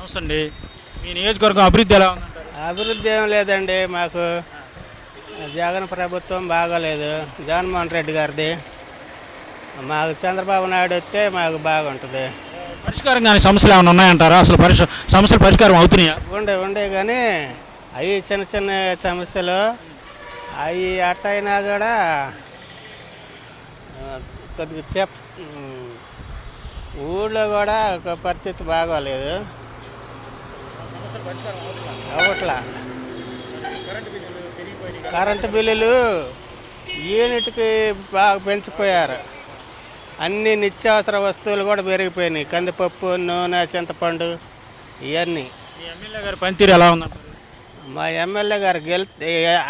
నమస్తే అండి. మీ నియోజకవర్గం అభివృద్ధి ఎలా ఉందంటారు? అభివృద్ధి ఏం లేదండి మాకు. జగన్ ప్రభుత్వం బాగాలేదు, జగన్మోహన్ రెడ్డి గారిది. మాకు చంద్రబాబు నాయుడు వస్తే మాకు బాగుంటుంది. పరిష్కారం కానీ సమస్యలు ఏమైనా ఉన్నాయంటారా? అసలు సమస్యలు పరిష్కారం అవుతున్నాయా? ఉండే కానీ అవి చిన్న చిన్న సమస్యలు అవి అట్టయినా కూడా కొద్దిగా ఊళ్ళో కూడా ఒక పరిస్థితి బాగోలేదు, అవ్వట్లా. కరెంటు బిల్లులు యూనిట్కి బాగా పెంచిపోయారు. అన్ని నిత్యావసర వస్తువులు కూడా పెరిగిపోయినాయి. కందిపప్పు, నూనె, చింతపండు ఇవన్నీ. మీ ఎమ్మెల్యే గారి పనితీరు ఎలా ఉందంటారు? మా ఎమ్మెల్యే గారు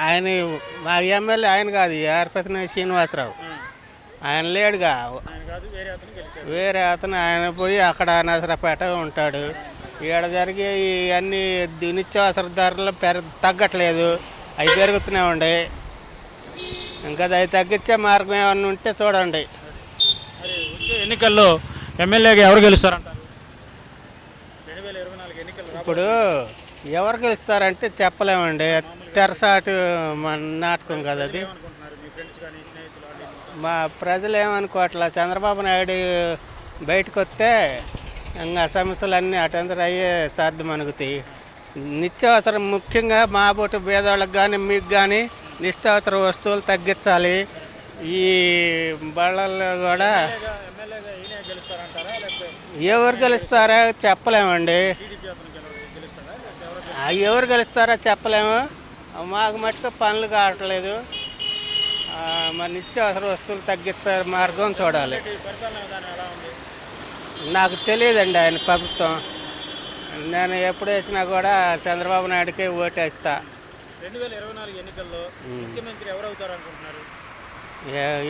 ఆయన, మా ఎమ్మెల్యే ఆయన కాదు, ఏర్పతిన శ్రీనివాసరావు. ఆయన లేడుగా, వేరే అతను. ఆయన పోయి అక్కడ నసరపేట ఉంటాడు. ఈడ జరిగే ఇవన్నీ నిత్యావసర ధరలు తగ్గట్లేదు, అవి పెరుగుతూనే ఉండే. ఇంకా అవి తగ్గించే మార్గం ఏమన్నా ఉంటే చూడండి. ఎన్నికల్లో ఎమ్మెల్యేగా ఎవరు గెలుస్తారంటారు? ఇప్పుడు ఎవరు గెలుస్తారంటే చెప్పలేమండి. తెరసాటు మన నాటకం కదా అది. మా ప్రజలు ఏమనుకోవట్లా, చంద్రబాబు నాయుడు బయటకు వస్తే ఇంకా సమస్యలన్నీ అటెందర్ అయ్యే సాధ్యం అనుకుతాయి. నిత్యావసరం ముఖ్యంగా మా బోటు పేదవాళ్ళకి కానీ మీకు కానీ నిత్యావసర వస్తువులు తగ్గించాలి. ఈ బళ్ళల్లో కూడా ఎవరు గెలుస్తారో చెప్పలేమండి. ఎవరు గెలుస్తారో చెప్పలేము. మాకు మటుకు పనులు కావట్లేదు. మరి నిత్యావసర వస్తువులు తగ్గించే మార్గం చూడాలి. నాకు తెలియదండి ఆయన ప్రభుత్వం. నేను ఎప్పుడు వేసినా కూడా చంద్రబాబు నాయుడుకే ఓటేస్తా. 2024 ఎన్నికల్లో ముఖ్యమంత్రి ఎవరు అవుతారు అనుకుంటున్నారు?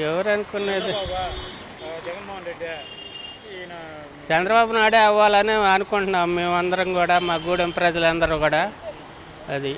ఎవరు అనుకునేది? జగన్మోహన్ రెడ్డి, చంద్రబాబు నాయుడే అవ్వాలని అనుకుంటున్నాం మేమందరం కూడా, మా గూడెం ప్రజలందరూ కూడా. అది